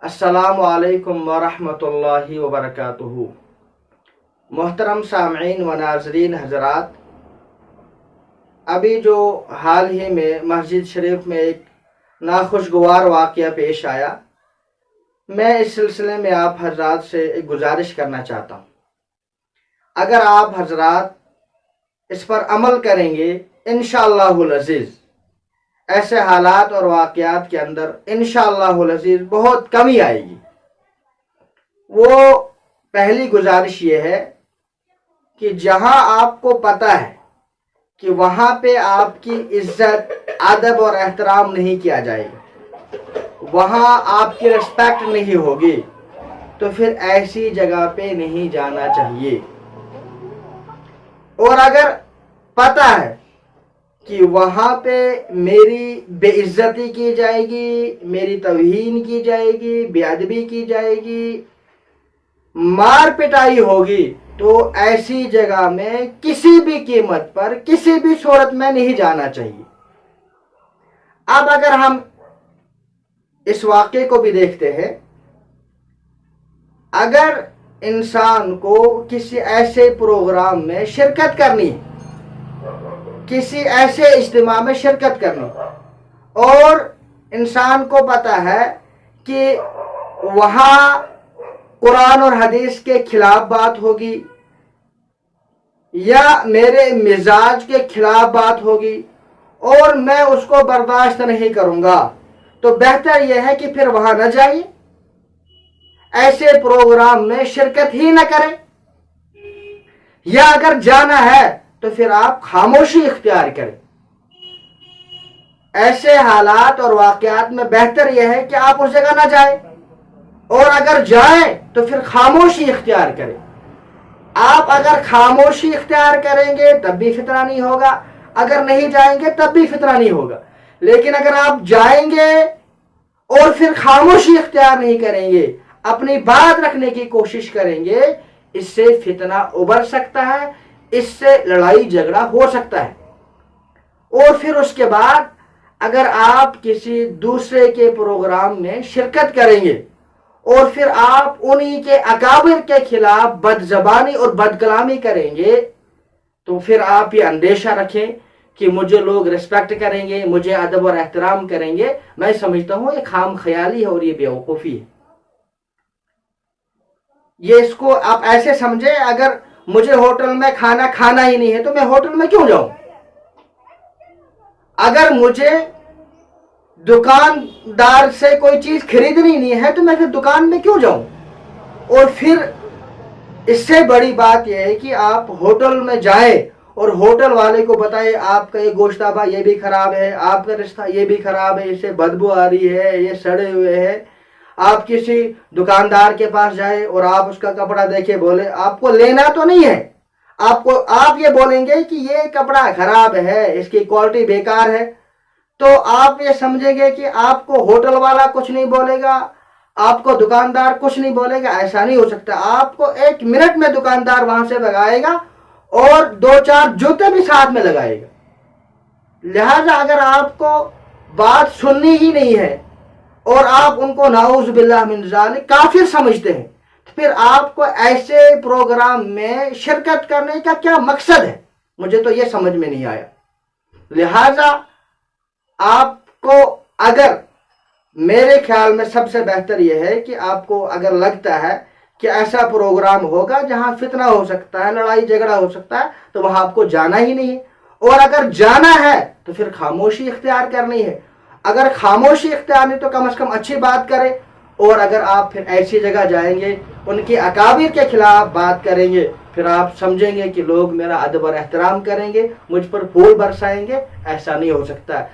अस्सलामु अलैकुम वरहमतुल्लाहि वबरकातुहू। मोहतरम सामईन व नाज़रीन हज़रात, अभी जो हाल ही में मस्जिद शरीफ में एक नाखुशगवार वाक़या पेश आया, मैं इस सिलसिले में आप हज़रात से एक गुजारिश करना चाहता हूँ। अगर आप हज़रात इस पर अमल करेंगे इंशाअल्लाहुल अज़ीज़, ऐसे हालात और वाक़यात के अंदर इंशाअल्लाहुल अज़ीज़ बहुत कमी आएगी। वो पहली गुजारिश ये है कि जहाँ आपको पता है कि वहाँ पे आपकी इज्जत, अदब और एहतराम नहीं किया जाएगा, वहाँ आपकी रिस्पेक्ट नहीं होगी, तो फिर ऐसी जगह पे नहीं जाना चाहिए। और अगर पता है कि वहाँ पे मेरी बेइज्जती की जाएगी, मेरी तौहीन की जाएगी, बेअदबी की जाएगी, मार पिटाई होगी, तो ऐसी जगह में किसी भी कीमत पर, किसी भी सूरत में नहीं जाना चाहिए। अब अगर हम इस वाक़े को भी देखते हैं, अगर इंसान को किसी ऐसे प्रोग्राम में शिरकत करनी, किसी ऐसे इज्तिमा में शिरकत करनी, और इंसान को पता है कि वहाँ कुरान और हदीस के खिलाफ बात होगी या मेरे मिजाज के खिलाफ बात होगी और मैं उसको बर्दाश्त नहीं करूँगा, तो बेहतर यह है कि फिर वहाँ न जाइए, ऐसे प्रोग्राम में शिरकत ही न करें। या अगर जाना है तो फिर आप खामोशी इख्तियार करें। ऐसे हालात और वाक़यात में बेहतर यह है कि आप उस जगह न जाएं, और अगर जाएं तो फिर खामोशी इख्तियार करें। आप अगर खामोशी इख्तियार करेंगे तब भी फितना नहीं होगा, अगर नहीं जाएंगे तब भी फितना नहीं होगा। लेकिन अगर आप जाएंगे और फिर खामोशी इख्तियार नहीं करेंगे, अपनी बात रखने की कोशिश करेंगे, इससे फितना उभर सकता है, इससे लड़ाई झगड़ा हो सकता है। और फिर उसके बाद अगर आप किसी दूसरे के प्रोग्राम में शिरकत करेंगे और फिर आप उन्हीं के अकाबिर के खिलाफ बदजबानी और बदकलामी करेंगे, तो फिर आप ये अंदेशा रखें कि मुझे लोग रिस्पेक्ट करेंगे, मुझे अदब और एहतराम करेंगे। मैं समझता हूँ ये खाम ख्याली है और ये बेवकूफ़ी है। ये इसको आप ऐसे समझे, अगर मुझे होटल में खाना खाना ही नहीं है तो मैं होटल में क्यों जाऊं? अगर मुझे दुकानदार से कोई चीज खरीदनी नहीं है तो मैं फिर दुकान में क्यों जाऊं? और फिर इससे बड़ी बात यह है कि आप होटल में जाए और होटल वाले को बताए आपका ये गोश्ताबा ये भी खराब है, आपका रिश्ता ये भी खराब है, इससे बदबू आ रही है, ये सड़े हुए हैं। आप किसी दुकानदार के पास जाए और आप उसका कपड़ा देखे, बोले आपको लेना तो नहीं है, आप ये बोलेंगे कि ये कपड़ा खराब है, इसकी क्वालिटी बेकार है, तो आप ये समझेंगे कि आपको होटल वाला कुछ नहीं बोलेगा, आपको दुकानदार कुछ नहीं बोलेगा। ऐसा नहीं हो सकता। आपको 1 मिनट में दुकानदार वहां से भगाएगा और 2-4 जूते भी साथ में लगाएगा। लिहाजा अगर आपको बात सुननी ही नहीं है और आप उनको नाऊज़ बिल्लाह मिन ज़ालिक काफिर समझते हैं, तो फिर आपको ऐसे प्रोग्राम में शिरकत करने का क्या मकसद है? मुझे तो ये समझ में नहीं आया। लिहाजा आपको, अगर, मेरे ख्याल में सबसे बेहतर यह है कि आपको अगर लगता है कि ऐसा प्रोग्राम होगा जहां फितना हो सकता है, लड़ाई झगड़ा हो सकता है, तो वहां आपको जाना ही नहीं है। और अगर जाना है तो फिर खामोशी इख्तियार करनी है। अगर खामोशी इख्तियार नहीं तो कम से कम अच्छी बात करें। और अगर आप फिर ऐसी जगह जाएंगे, उनके अकाबिर के खिलाफ बात करेंगे, फिर आप समझेंगे कि लोग मेरा अदब और एहतराम करेंगे, मुझ पर फूल बरसाएंगे। ऐसा नहीं हो सकता।